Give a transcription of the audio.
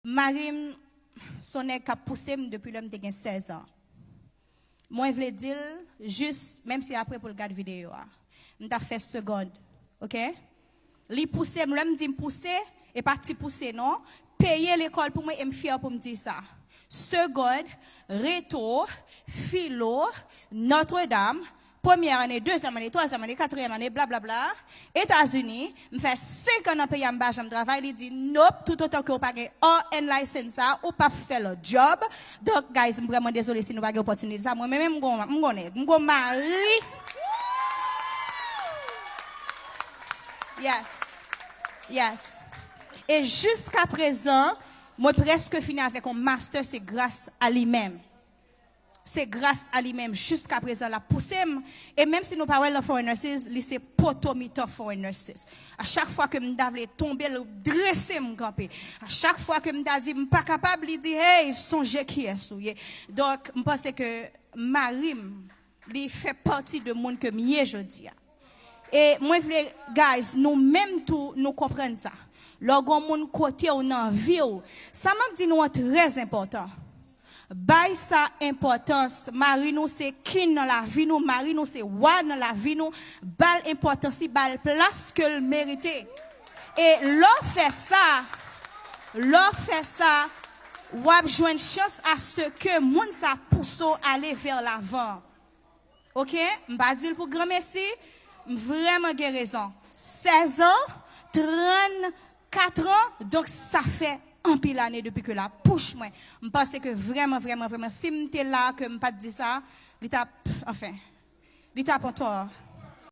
Marie, son nèg a poussé depuis l'homme de 16 ans. Moi, je voulais dire, juste, même si après pour le garde vidéo, je t'ai fait seconde. OK? Li poussé, l'homme dit pousser, et parti pousser, non? Payer l'école pour moi et me fier pour me dire ça. Seconde, Réto, Philo, Notre-Dame, première année, deuxième année, troisième année, quatrième année, blablabla. États-Unis, me fait 5 ans dans le pays en bas, je travaille, il dit, nope, tout autant que vous n'avez pas un license, ou pas faire le job. Donc, guys, je suis vraiment désolé si nous n'avons pas d'opportunité. Ça, moi-même, je suis mari. Yes. Yes. Et jusqu'à présent, moi presque fini avec un master, c'est grâce à lui-même. C'est grâce à lui-même jusqu'à présent la poussé. Et même si nous parlons de foreign nurses, c'est potomita foreign nurses. À chaque fois que je devais tomber, le dresser me camper. À chaque fois que je dis pas capable, il dit hey, songez qui est souillé. Donc je pense que Marie, il fait partie de monde que mieux je dis. Et moi, guys, nous même tout, nous comprenons ça. Lorsqu'on mon côté ou dans vie, ça m'a dit nous très important. Bail sa importance, Marie nous c'est qui dans la vie nous, Marie nous c'est wa dans la vie nous, bal importance, bal place que le mérité. Et l'on fait ça, ou a besoin de chance à ce que moun sa pousse aller vers l'avant. OK? M'pa dire pour grand merci, vraiment raison. 16 ans, 34 ans, donc ça fait un pile année depuis que la pouche moi. Je pense que vraiment si m'étais là que m'pas dit ça, l'étape enfin, l'étape en toi.